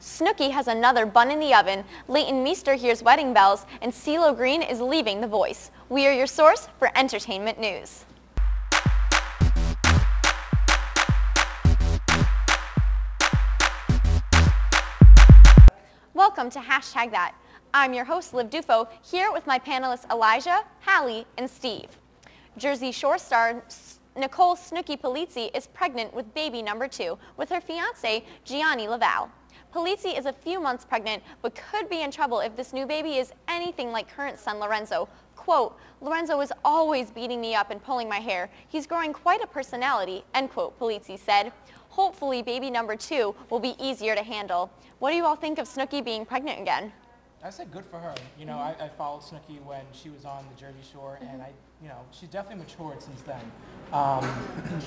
Snooki has another bun in the oven, Leighton Meester hears wedding bells, and Cee Lo Green is leaving The Voice. We are your source for entertainment news. Welcome to Hashtag That. I'm your host, Liv Dufo, here with my panelists Elijah, Hallie, and Steve. Jersey Shore star Nicole Snooki Polizzi is pregnant with baby number 2 with her fiancé, Gianni Laval. Polizzi is a few months pregnant, but could be in trouble if this new baby is anything like current son Lorenzo. Quote, "Lorenzo is always beating me up and pulling my hair. He's growing quite a personality," end quote, Polizzi said. Hopefully baby number 2 will be easier to handle. What do you all think of Snooki being pregnant again? I said good for her. You know, I followed Snooki when she was on the Jersey Shore, and she's definitely matured since then.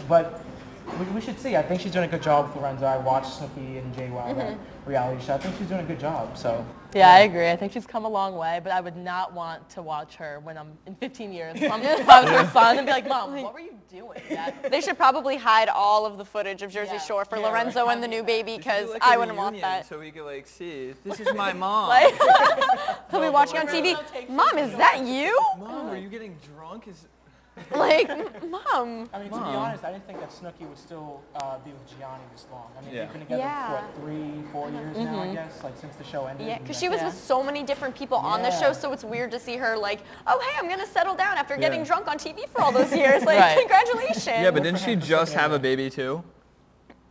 But we should see. I think she's doing a good job with Lorenzo. I watched Snooki and JWoww, that reality show. I think she's doing a good job. So. Yeah, I agree. I think she's come a long way, but I would not want to watch her when I'm in 15 years. I'm with her son and be like, "Mom, what were you doing?" They should probably hide all of the footage of Jersey Shore for Lorenzo and the new baby, because I wouldn't want that. So we could see, this is my mom. He'll be watching on TV. Mom, is that you? Mom, are you getting drunk? Like, Mom. I mean, to be honest, I didn't think that Snooki would still be with Gianni this long. I mean, they've been together for, what, 3-4 years now, I guess, like since the show ended. Yeah, because she was with so many different people on the show, so it's weird to see her like, oh, hey, I'm going to settle down after getting drunk on TV for all those years. Like, congratulations. Yeah, but didn't she just have a baby, too?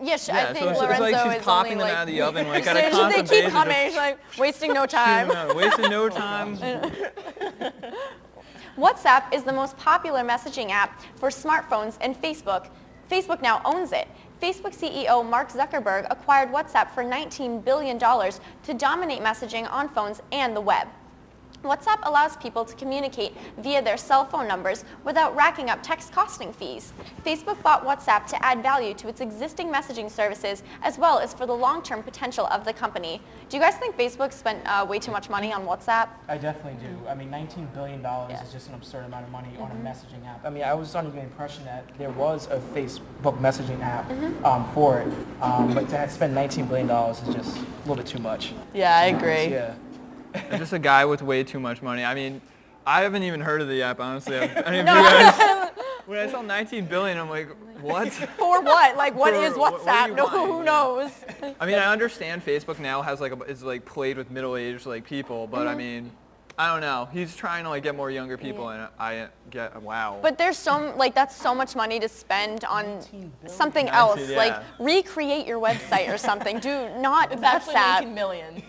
Yes, I think so Lorenzo it's like she's is popping only them like, out of the oven like at a constant They keep coming. She's like, wasting no time. Wasting no time. WhatsApp is the most popular messaging app for smartphones, and Facebook now owns it. Facebook CEO Mark Zuckerberg acquired WhatsApp for $19 billion to dominate messaging on phones and the web. WhatsApp allows people to communicate via their cell phone numbers without racking up text costing fees. Facebook bought WhatsApp to add value to its existing messaging services as well as for the long-term potential of the company. Do you guys think Facebook spent way too much money on WhatsApp? I definitely do. I mean, $19 billion is just an absurd amount of money on a messaging app. I mean, I was under the impression that there was a Facebook messaging app for it, but to spend $19 billion is just a little bit too much. Yeah, I agree. Yeah. I'm just a guy with way too much money. I mean, I haven't even heard of the app, honestly. Any of you guys? When I saw 19 billion, I'm like, what? For what? Like, what is WhatsApp? Who knows? I mean, I understand Facebook now has is played with middle-aged people, but I mean, I don't know. He's trying to get more younger people, and I get wow. But there's that's so much money to spend on something else. Yeah. Like recreate your website or something. Do not It's WhatsApp. actually 19 million.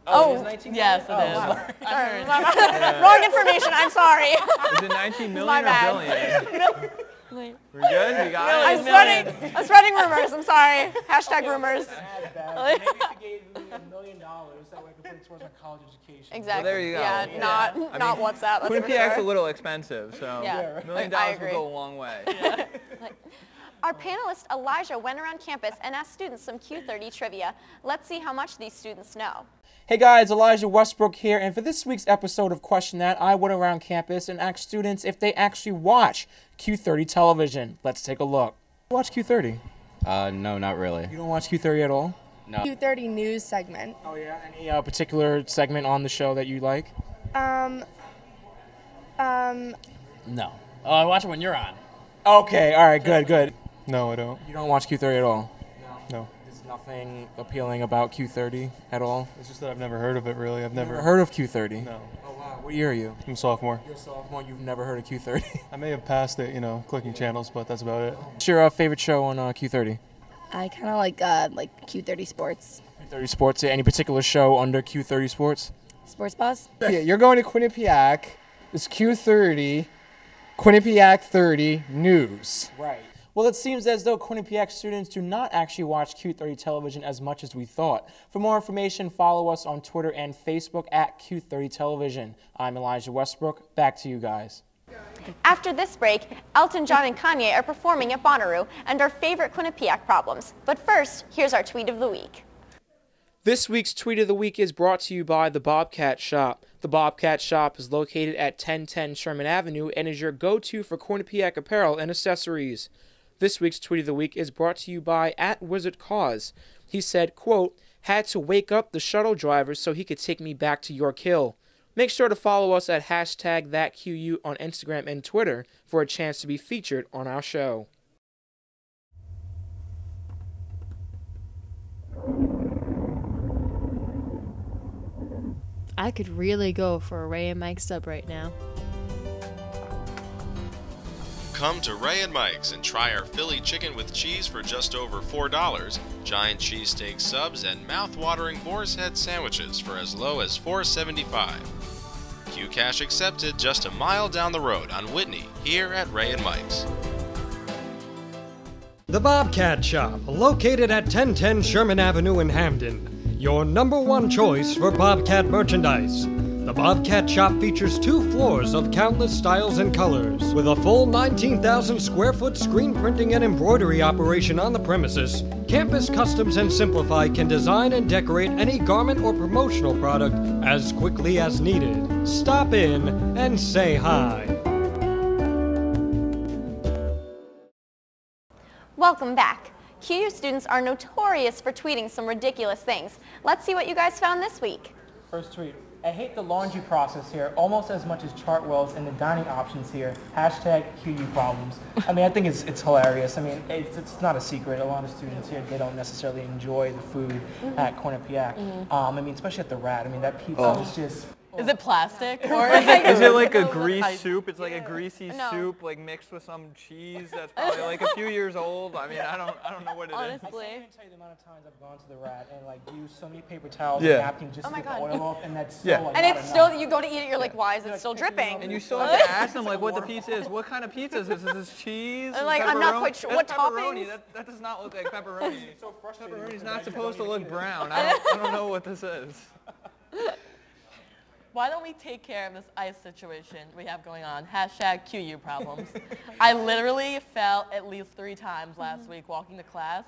Oh, it's 19 yes, it is. Wow. Sorry. Wrong information. I'm sorry. Is it 19 million or billion? We're good? You got it? I'm spreading rumors. I'm sorry. Hashtag rumors. Maybe if you gave me $1 million, that way I could put it towards my college education. Exactly. Well, there you go. Yeah, not WhatsApp. That's for Quinnipiac's sure. a little expensive, so $1 million will go a long way. Our panelist Elijah went around campus and asked students some Q30 trivia. Let's see how much these students know. Hey guys, Elijah Westbrook here, and for this week's episode of Question That, I went around campus and asked students if they actually watch Q30 television. Let's take a look. Watch Q30? No, not really. You don't watch Q30 at all? No. Q30 news segment. Oh yeah, any particular segment on the show that you like? No. Oh, I watch it when you're on. Okay, alright, good. No, I don't. You don't watch Q30 at all? No. There's nothing appealing about Q30 at all? It's just that I've never heard of it, really. I've never heard of Q30? No. Oh wow, what year are you? I'm a sophomore. You're a sophomore, you've never heard of Q30? I may have passed it, clicking channels, but that's about it. What's your favorite show on Q30? I kind of like Q30 Sports. Q30 Sports, any particular show under Q30 Sports? Sports Boss? Yeah, you're going to Quinnipiac. It's Q30, Quinnipiac 30 News. Right. Well, it seems as though Quinnipiac students do not actually watch Q30 television as much as we thought. For more information, follow us on Twitter and Facebook at Q30 Television. I'm Elijah Westbrook. Back to you guys. After this break, Elton John and Kanye are performing at Bonnaroo and our favorite Quinnipiac problems. But first, here's our tweet of the week. This week's Tweet of the Week is brought to you by the Bobcat Shop. The Bobcat Shop is located at 1010 Sherman Avenue and is your go-to for Quinnipiac apparel and accessories. This week's Tweet of the Week is brought to you by @WizardCause. He said, quote, had to wake up the shuttle driver so he could take me back to York Hill. Make sure to follow us at #ThatQU on Instagram and Twitter for a chance to be featured on our show. I could really go for a Ray and Mike sub right now. Come to Ray and Mike's and try our Philly chicken with cheese for just over $4, giant cheesesteak subs, and mouth-watering boar's head sandwiches for as low as $4.75. Q-Cash accepted just a mile down the road on Whitney, here at Ray and Mike's. The Bobcat Shop, located at 1010 Sherman Avenue in Hamden. Your #1 choice for Bobcat merchandise. The Bobcat Shop features 2 floors of countless styles and colors. With a full 19,000 square foot screen printing and embroidery operation on the premises, Campus Customs and Simplify can design and decorate any garment or promotional product as quickly as needed. Stop in and say hi. Welcome back. QU students are notorious for tweeting some ridiculous things. Let's see what you guys found this week. First tweet. I hate the laundry process here almost as much as Chartwell's and the dining options here. #QU problems. I mean, I think it's hilarious. I mean, it's not a secret. A lot of students here, they don't necessarily enjoy the food at Quinnipiac. I mean, especially at the Rat. I mean, that pizza is just... Is it plastic or is it like a grease soup? It's like a greasy soup, like mixed with some cheese that's probably like a few years old. I mean, I don't know what it is. I can't even tell you the amount of times I've gone to the Rat and like used so many paper towels and napkins just to get the oil off, and that's still like and it's still, you go to eat it, you're like, why is it still dripping? And you still have to ask them like what the pizza is. What kind of pizza is this? Is this cheese? And like, I'm not quite sure. What toppings? That does not look like pepperoni. Pepperoni's not supposed to look brown. I don't know what this is. Why don't we take care of this ice situation we have going on? #QU problems. I literally fell at least 3 times last week walking to class,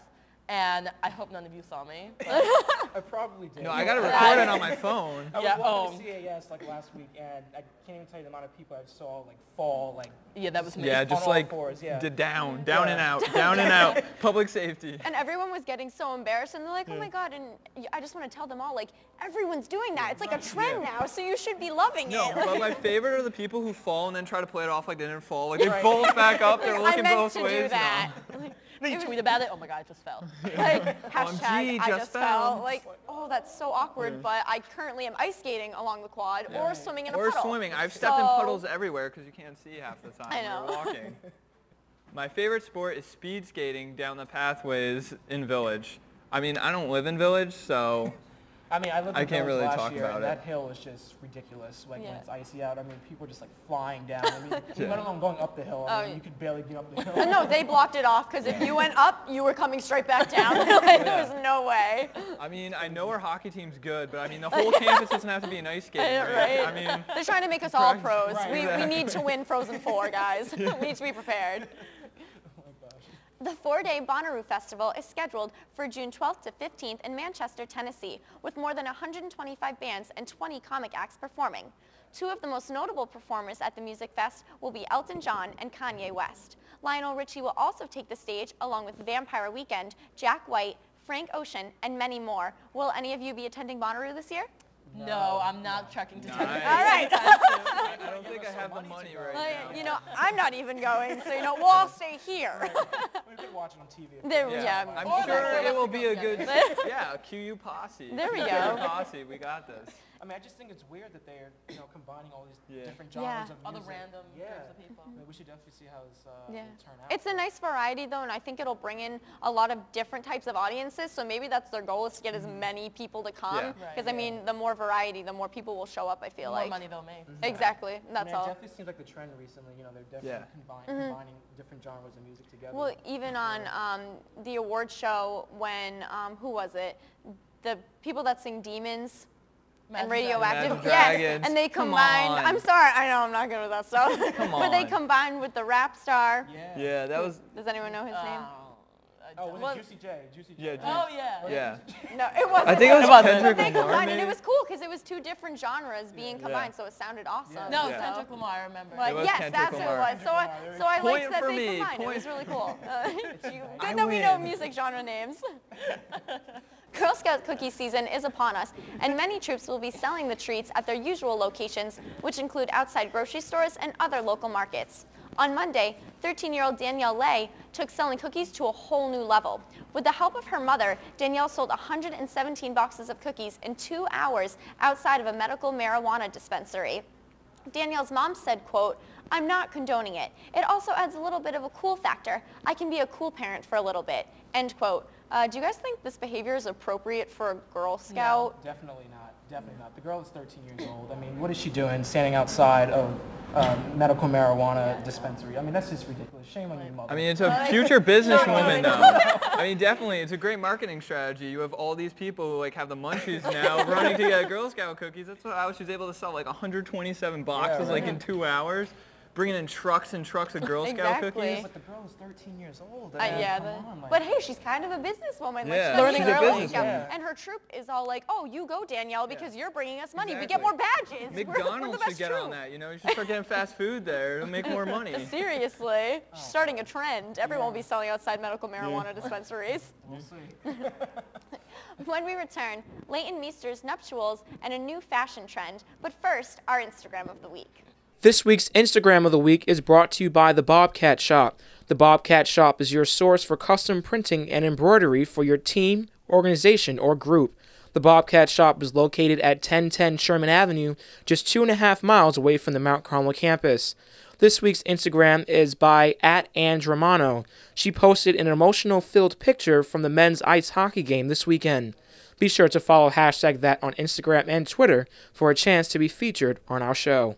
and I hope none of you saw me. I probably did. No, I got to record it on my phone. I was walking to CAS like last week, and I can't even tell you the amount of people I saw like fall like. Yeah, that was me. Yeah, just like down and out, down and out. Public safety. And everyone was getting so embarrassed, and they're like, oh my God, and I just want to tell them all, like, everyone's doing that. It's like a trend now, so you should be loving it. No, but my favorite are the people who fall and then try to play it off like they didn't fall. Like they bolt back up, they're looking both ways. I meant to do that. Then you tweet about it, oh my God, I just fell. Like, #I just fell. fell. Like, oh, that's so awkward, but I currently am ice skating along the quad or swimming in a puddle. Or swimming. I've stepped in puddles everywhere because you can't see half the time I know. when you're walking. My favorite sport is speed skating down the pathways in Village. I mean, I don't live in Village, so... I mean, I lived in can't Village really last talk year, about and it. that hill is just ridiculous. Like when it's icy out, I mean, people are just like flying down. I mean, let alone going up the hill. I mean, you could barely get up the hill. No, they blocked it off because if you went up, you were coming straight back down. Like, there was no way. I mean, I know our hockey team's good, but I mean, the whole campus doesn't have to be an ice skating rink. Right? I mean, they're trying to make us all pros. Right, We need to win Frozen 4, guys. We need to be prepared. The 4-day Bonnaroo Festival is scheduled for June 12th to 15th in Manchester, Tennessee, with more than 125 bands and 20 comic acts performing. 2 of the most notable performers at the Music Fest will be Elton John and Kanye West. Lionel Richie will also take the stage along with Vampire Weekend, Jack White, Frank Ocean, and many more. Will any of you be attending Bonnaroo this year? No, I'm not trekking to Tennessee. All right. I don't think I have the money right now. You know, I'm not even going, so, you know, we'll all stay here. We could watch it on TV. I'm sure it will be a good, QU posse. There we QU go. posse, we got this. I mean, I just think it's weird that they're, you know, combining all these different genres of music. All the random groups of people. I mean, we should definitely see how this will turn out. It's a nice variety, though, and I think it'll bring in a lot of different types of audiences, so maybe that's their goal, is to get as many people to come. Because, I mean, the more variety, the more people will show up, I feel like. The more money they'll make. Exactly, that's all. It definitely seems like the trend recently, you know, they're definitely combining different genres of music together. Well, even on the award show when, who was it? The people that sing Demons. And Radioactive, yes, and they combined. I'm sorry, I know I'm not good with that stuff. But they combined with the rap star. Yeah, that was. Does anyone know his name? Oh, was it Juicy J? Juicy J. Oh yeah. Yeah. No, it wasn't. I think it was Kendrick They Lamar. combined, and it was cool because it was 2 different genres being combined, so it sounded awesome. No, it was Kendrick Lamar, I remember. But yes, that's who it was. So I liked that they combined. It was really cool. Good that we know music genre names. Girl Scout cookie season is upon us, and many troops will be selling the treats at their usual locations, which include outside grocery stores and other local markets. On Monday, 13-year-old Danielle Lay took selling cookies to a whole new level. With the help of her mother, Danielle sold 117 boxes of cookies in 2 hours outside of a medical marijuana dispensary. Danielle's mom said, quote, "I'm not condoning it. It also adds a little bit of a cool factor. I can be a cool parent for a little bit," end quote. Do you guys think this behavior is appropriate for a Girl Scout? No, definitely not. Definitely not. The girl is 13 years old. I mean, what is she doing standing outside of medical marijuana dispensary? I mean, that's just ridiculous. Shame on you, mother. I mean, it's a future businesswoman, though. I mean, definitely, it's a great marketing strategy. You have all these people who like have the munchies now running to get Girl Scout cookies. That's how she was able to sell like 127 boxes like in 2 hours. Bringing in trucks and trucks of Girl Scout cookies. But the girl is 13 years old. But hey, she's kind of a businesswoman. Yeah, like, she's she's a early. businesswoman. And her troop is all like, "Oh, you go, Danielle, because you're bringing us money. We get more badges. McDonald's we're the best should get troop." on that. You know, you should start getting fast food there. It'll make more money. Seriously, she's starting a trend. Everyone will be selling outside medical marijuana dispensaries. We'll see. When we return, Leighton Meester's nuptials and a new fashion trend. But first, our Instagram of the week. This week's Instagram of the week is brought to you by the Bobcat Shop. The Bobcat Shop is your source for custom printing and embroidery for your team, organization, or group. The Bobcat Shop is located at 1010 Sherman Avenue, just 2.5 miles away from the Mount Carmel campus. This week's Instagram is by @AngeRomano. She posted an emotional-filled picture from the men's ice hockey game this weekend. Be sure to follow #that on Instagram and Twitter for a chance to be featured on our show.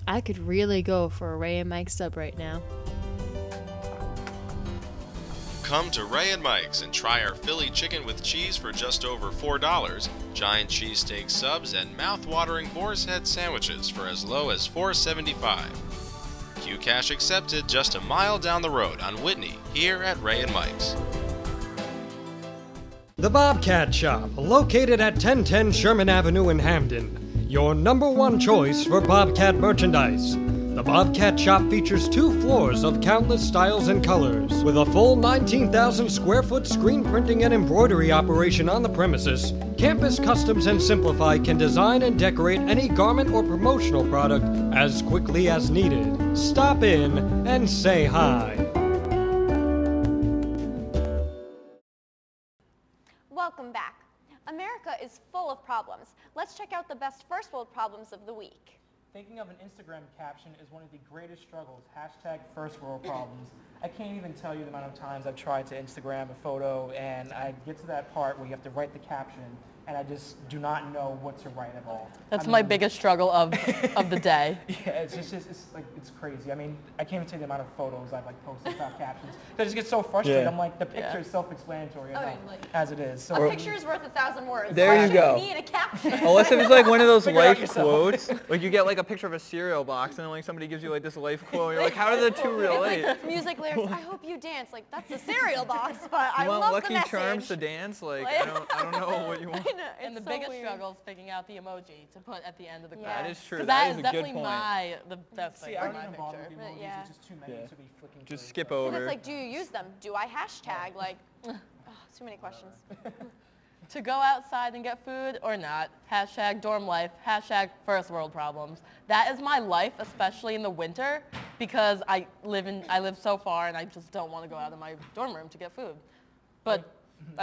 I could really go for a Ray and Mike sub right now. Come to Ray and Mike's and try our Philly chicken with cheese for just over $4, giant cheesesteak subs, and mouth-watering boar's head sandwiches for as low as $4.75. Q-Cash accepted just a mile down the road on Whitney, here at Ray and Mike's. The Bobcat Shop, located at 1010 Sherman Avenue in Hamden. Your #1 choice for Bobcat merchandise. The Bobcat Shop features 2 floors of countless styles and colors. With a full 19,000 square foot screen printing and embroidery operation on the premises, Campus Customs and Simplify can design and decorate any garment or promotional product as quickly as needed. Stop in and say hi. Welcome back. America is full of problems. Let's check out the best first world problems of the week. Thinking of an Instagram caption is one of the greatest struggles. #firstworldproblems. I can't even tell you the amount of times I've tried to Instagram a photo and I get to that part where you have to write the caption and I just do not know what to write at all. That's my biggest struggle of the day. Yeah, it's crazy. I mean, I can't even tell you the amount of photos I've posted without captions. I just get so frustrated. Yeah. I'm like, the picture is self-explanatory enough as it is. A picture is worth 1,000 words. There you go. I need a caption. Unless it was like one of those Figure it out life yourself. quotes. Like you get like a picture of a cereal box and then like somebody gives you like this life quote. You're like, how do the two relate? It's like music lyrics, I hope you dance. Like, that's a cereal box, but I You want love Lucky the message. Charms to dance? Like, I don't know what you want. I know, And the it's so biggest weird. struggle is picking out the emoji to put at the end of the Yeah. card. That is true. So That that is is a good definitely point. the best thing See, I for don't my even bother with picture. the emojis. Yeah. It's just too many to be flicking Just through. skip And over. it's like, do you use them? Do I hashtag? Like, too many questions. To go outside and get food or not, #dorm life, #first world problems. That is my life, especially in the winter, because I live so far and I just don't want to go out of my dorm room to get food. But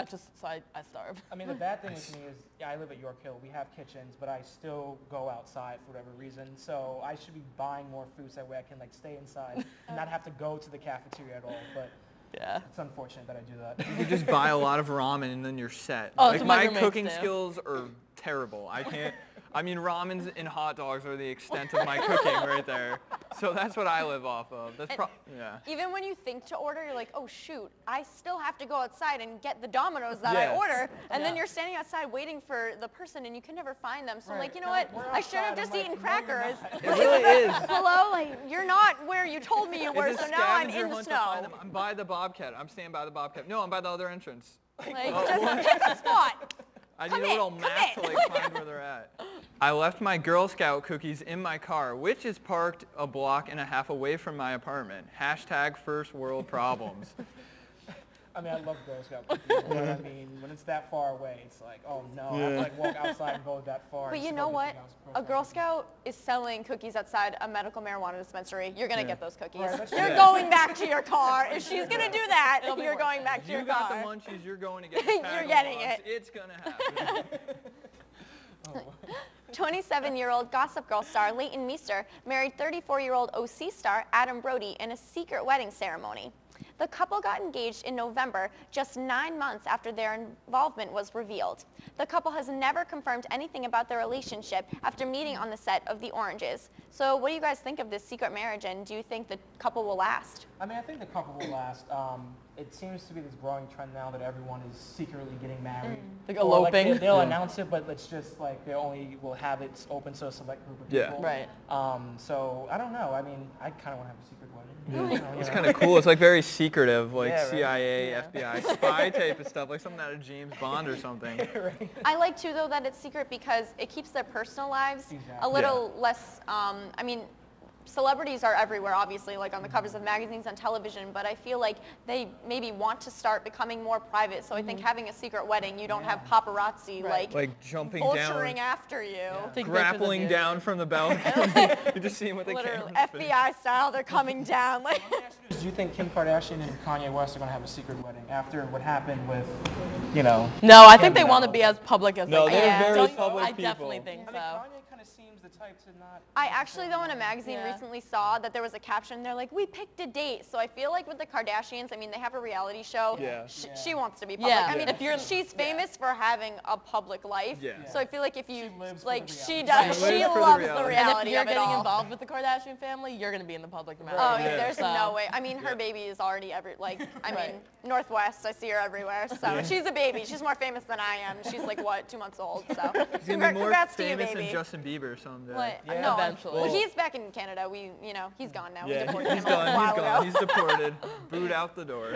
so I starve. I mean, the bad thing with me is, yeah, I live at York Hill. We have kitchens, but I still go outside for whatever reason. So I should be buying more food so that way I can like stay inside and not have to go to the cafeteria at all. But yeah, it's unfortunate that I do that. You just buy a lot of ramen and then you're set. Oh, like that's what my my roommates cooking do. skills are terrible. I can't. I mean, ramens and hot dogs are the extent of my cooking right there. So that's what I live off of. That's yeah. Even when you think to order, you're like, oh shoot, I still have to go outside and get the Domino's that Yeah. I order. And then you're standing outside waiting for the person and you can never find them. So I'm like, you know what? I should have just eaten crackers. It really is. Hello? Like, you're not where you told me you were, It's a so now I'm scavenger in the hunt to find snow. them. I'm by the Bobcat. I'm staying by the Bobcat. No, I'm by the other entrance. Like, just pick a spot. I need a little map to like find where they're at. I left my Girl Scout cookies in my car, which is parked a block and a half away from my apartment. Hashtag first world problems. I mean, I love Girl Scout cookies, but I mean, when it's that far away, it's like, oh no, I have to like walk outside and go that far. But you know what? A Girl Scout is selling cookies outside a medical marijuana dispensary. You're gonna get those cookies. Right, you're going back to your car. If she's gonna do that, you're going back to your car. You got the munchies. You're going to get the You're getting it. It's gonna happen. 27-year-old Gossip Girl star Leighton Meester married 34-year-old OC star Adam Brody in a secret wedding ceremony. The couple got engaged in November, just 9 months after their involvement was revealed. The couple has never confirmed anything about their relationship after meeting on the set of The Oranges. So what do you guys think of this secret marriage, and do you think the couple will last? I mean, I think the couple will last. It seems to be this growing trend now that everyone is secretly getting married. Like eloping. Like they'll announce it, but it's just like they only will have it open to a select group of people. Right. So I don't know. I mean, I kind of want to have a secret wedding. It's kind of cool. It's like very secretive, like Yeah, right. CIA, FBI, spy type of stuff, like something out of James Bond or something. Right. I like too though that it's secret because it keeps their personal lives a little less, I mean, celebrities are everywhere, obviously, like on the covers of magazines and television, but I feel like they maybe want to start becoming more private. So I think having a secret wedding, you don't have paparazzi like jumping vulturing down, after you. grappling down from the balcony. You're just seeing what they Literally, can. FBI style, they're coming down. Like. Do you think Kim Kardashian and Kanye West are going to have a secret wedding after what happened with, you know? No, I think they want to be as public as they can. they're very Don't you? public I people. definitely think so. I mean, Kanye kind of seems the type to not... I actually, though, in a magazine recently saw that there was a caption. They're like, we picked a date. So I feel like with the Kardashians, I mean, they have a reality show. Yeah. She wants to be public. Yeah. I mean, she's famous for having a public life. Yeah. So I feel like if you, like, she does. She She lives for the loves the reality. reality And if you're of it getting all. involved with the Kardashian family, you're going to be in the public no matter Oh, what. yeah, there's So- no way. I mean, her baby is already I mean, Northwest, I see her everywhere. So she's a baby. She's more famous than I am. She's like, what, 2 months old? So He's gonna be more congrats to you, famous baby. than Justin Bieber someday. What? Yeah. No, Eventually. well, he's back in Canada. He's gone now. We Yeah, deported he's him a gone. while He's gone. ago. He's deported. Booed out the door.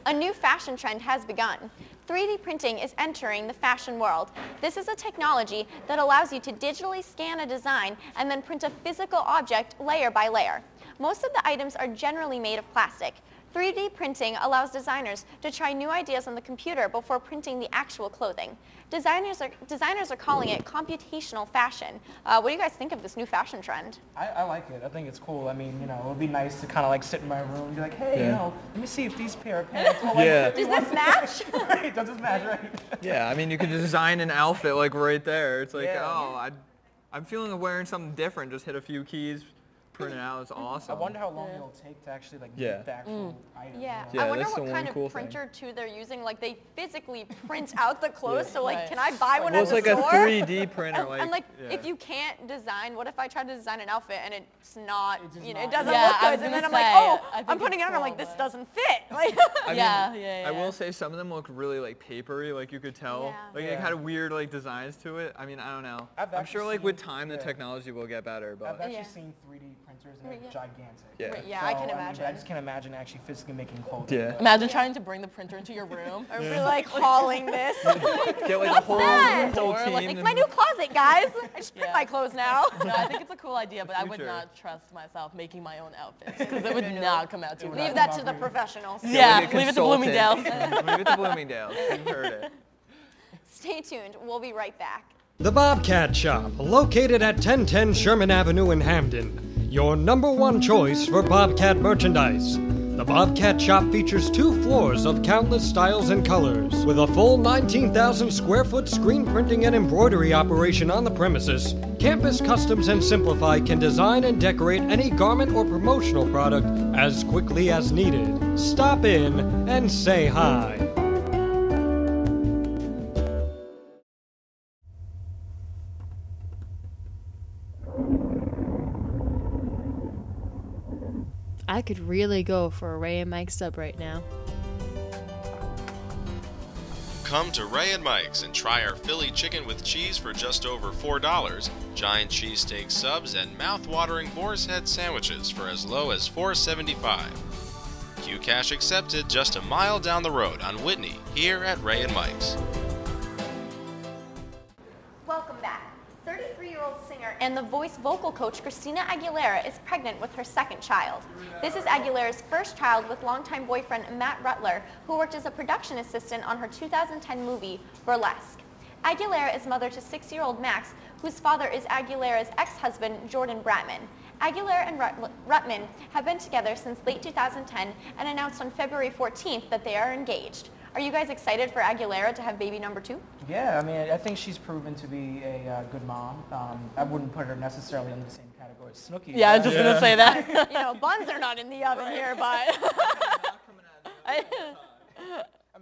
A new fashion trend has begun. 3D printing is entering the fashion world. This is a technology that allows you to digitally scan a design and then print a physical object layer by layer. Most of the items are generally made of plastic. 3D printing allows designers to try new ideas on the computer before printing the actual clothing. Designers are calling it computational fashion. What do you guys think of this new fashion trend? I like it. I think it's cool. I mean, you know, it would be nice to kind of like sit in my room and be like, hey, you know, let me see if these pair of pants will like Yeah. fit me Does this match? right, does this match, right? Yeah, I mean, you could design an outfit like right there. It's like, Yeah. oh, I'm feeling like wearing something different. Just hit a few keys, print it out. It's awesome. I wonder how long it'll take to actually like Yeah. make the actual item. Yeah, you know? I wonder that's the what one kind of cool thing. printer too they're using. Like they physically print out the clothes. Yeah. So like, Right. can I buy one Well, at it's the like store? a 3D printer. And like, yeah. if you can't design, what if I try to design an outfit and it's not, It's just it not- doesn't Yeah, look I good, was and then gonna I'm like, say, oh, I think I'm putting it it's on, I'm like, cool, this but- doesn't fit. Like, I mean, yeah. I will say some of them look really like papery, like you could tell. Yeah. Like it had weird like designs to it. I mean, I don't know. I've I'm sure actually like with seen- time the yeah. technology will get better, I've but actually Yeah. seen 3D printers and they're Yeah. gigantic. yeah. yeah, I can So, mean, imagine. I just can't imagine actually physically making clothing. Yeah. but- Imagine trying to bring the printer into your room. Or we're like hauling this. Get like a whole that? whole Or, team. like, It's and- my new closet, guys. I just print Yeah. my clothes now. No, I think it's a cool idea, but I would Future. not trust myself making my own outfits because it would not come out too Leave right. that to the professionals. Yeah, Like a leave it to consultant. Bloomingdale's. Leave it to Bloomingdale's. You've heard it. Stay tuned. We'll be right back. The Bobcat Shop, located at 1010 Sherman Avenue in Hamden. Your #1 choice for Bobcat merchandise. The Bobcat Shop features 2 floors of countless styles and colors. With a full 19,000 square foot screen printing and embroidery operation on the premises, Campus Customs and Simplify can design and decorate any garment or promotional product as quickly as needed. Stop in and say hi. I could really go for a Ray and Mike sub right now. Come to Ray and Mike's and try our Philly chicken with cheese for just over $4, giant cheesesteak subs, and mouth-watering boar's head sandwiches for as low as $4.75. Q Cash accepted just a mile down the road on Whitney here at Ray and Mike's. and The Voice vocal coach Christina Aguilera is pregnant with her second child. This is Aguilera's first child with longtime boyfriend Matt Rutler, who worked as a production assistant on her 2010 movie Burlesque. Aguilera is mother to 6-year-old Max, whose father is Aguilera's ex-husband Jordan Bratman. Aguilera and Rutman have been together since late 2010 and announced on February 14th that they are engaged. Are you guys excited for Aguilera to have baby number 2? Yeah, I mean, I think she's proven to be a good mom. I wouldn't put her necessarily in the same category as Snooki. Yeah, I was just going to say that. You know, buns are not in the oven here, but... I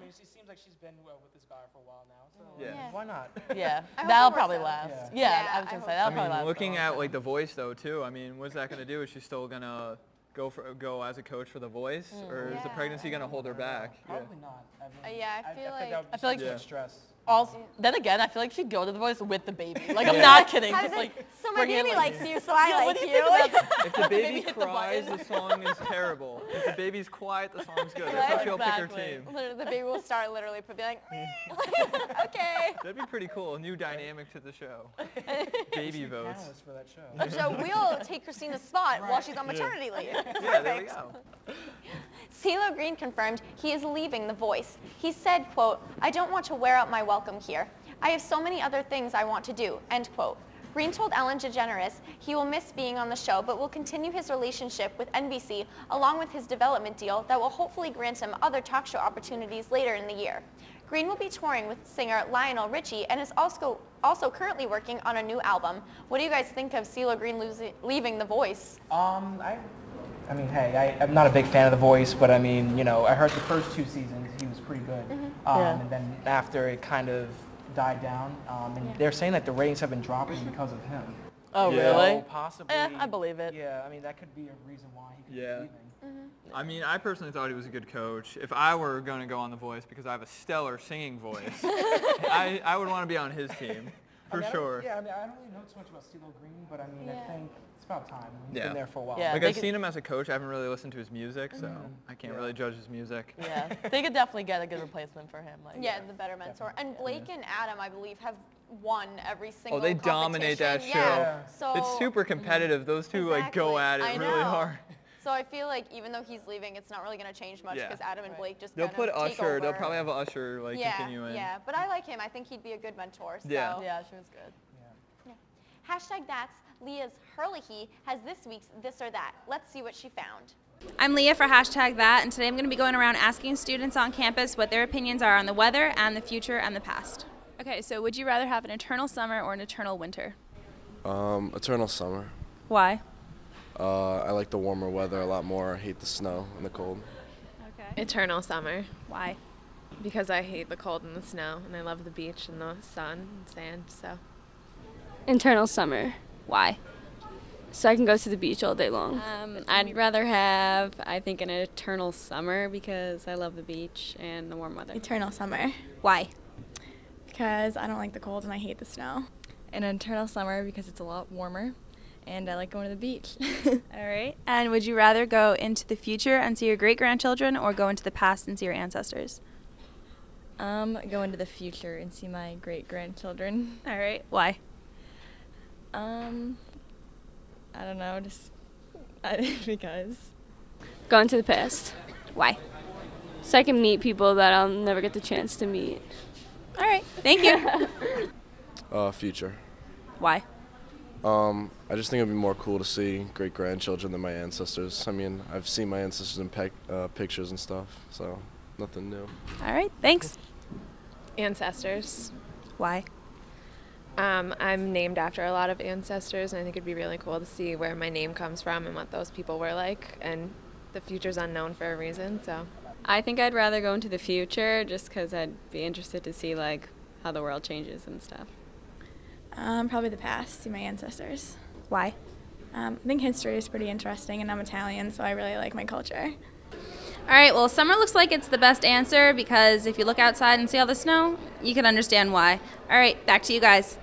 mean, she seems like she's been with this guy for a while now, so why not? Yeah, that'll probably last. Yeah, I was going to say, that'll probably last. Looking at like The Voice though too, I mean, what's that going to do? Is she still going to go as a coach for The Voice, or is the pregnancy going to hold her back? Probably not. I mean, I feel like too much stress. Also, then again, I feel like she'd go to The Voice with the baby. Like, I'm not kidding. Just, like, so my baby likes you, so I like you. If the baby cries, the song is terrible. If the baby's quiet, the song's good. That's how she'll pick her team. The baby will start literally be like, okay. That'd be pretty cool. A new dynamic to the show. Baby votes. For that show. So we'll take Christina's spot while she's on maternity leave. Yeah, there we go. Cee Lo Green confirmed he is leaving The Voice. He said, quote, "I don't want to wear out my welcome here. I have so many other things I want to do," end quote. Green told Ellen DeGeneres he will miss being on the show, but will continue his relationship with NBC along with his development deal that will hopefully grant him other talk show opportunities later in the year. Green will be touring with singer Lionel Richie and is also currently working on a new album. What do you guys think of Cee Lo Green leaving The Voice? I mean, hey, I'm not a big fan of The Voice, but I mean, you know, I heard the first 2 seasons he was pretty good, and then after it kind of died down, and they're saying that the ratings have been dropping because of him. Oh, really? So possibly. I believe it. Yeah, I mean, that could be a reason why he could be leaving. I mean, I personally thought he was a good coach. If I were going to go on The Voice, because I have a stellar singing voice, I would want to be on his team, for sure. I mean, I don't really know too much about Cee Lo Green, but I mean, I think it's about time. He's been there for a while. Yeah, like, I've seen him as a coach. I haven't really listened to his music, so I can't really judge his music. Yeah, they could definitely get a good replacement for him. Like, yeah, the better mentor. And Blake and Adam, I believe, have won every single they dominate that show. Yeah. So, it's super competitive. Those two like go at it really hard. So I feel like even though he's leaving, it's not really going to change much because Adam and Blake just they'll kind put of take Usher. over. They'll probably have Usher like continuing. Yeah, but I like him. I think he'd be a good mentor. So. Yeah, she was good. Hashtag That's Leah's Hurley has this week's This or That. Let's see what she found. I'm Leah for Hashtag That, and today I'm going to be going around asking students on campus what their opinions are on the weather and the future and the past. Okay, so would you rather have an eternal summer or an eternal winter? Eternal summer. Why? I like the warmer weather a lot more. I hate the snow and the cold. Okay. Eternal summer. Why? Because I hate the cold and the snow, and I love the beach and the sun and sand, so. Eternal summer. Why? So I can go to the beach all day long. I'd rather have, I think, an eternal summer because I love the beach and the warm weather. Eternal summer. Why? Because I don't like the cold and I hate the snow. An eternal summer because it's a lot warmer and I like going to the beach. All right. And would you rather go into the future and see your great-grandchildren or go into the past and see your ancestors? Go into the future and see my great-grandchildren. All right. Why? I don't know, just because. Go into the past. Why? So I can meet people that I'll never get the chance to meet. All right, thank you. Future. Why? I just think it'd be more cool to see great-grandchildren than my ancestors. I mean, I've seen my ancestors in pictures and stuff, so nothing new. All right, thanks. Ancestors. Why? I'm named after a lot of ancestors, and I think it'd be really cool to see where my name comes from and what those people were like, and the future's unknown for a reason, so. I think I'd rather go into the future just because I'd be interested to see, like, how the world changes and stuff. Probably the past, see my ancestors. Why? I think history is pretty interesting, and I'm Italian, so I really like my culture. All right, well, summer looks like it's the best answer because if you look outside and see all the snow, you can understand why. All right, back to you guys.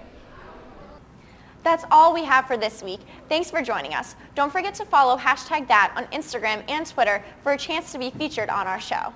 That's all we have for this week. Thanks for joining us. Don't forget to follow #that on Instagram and Twitter for a chance to be featured on our show.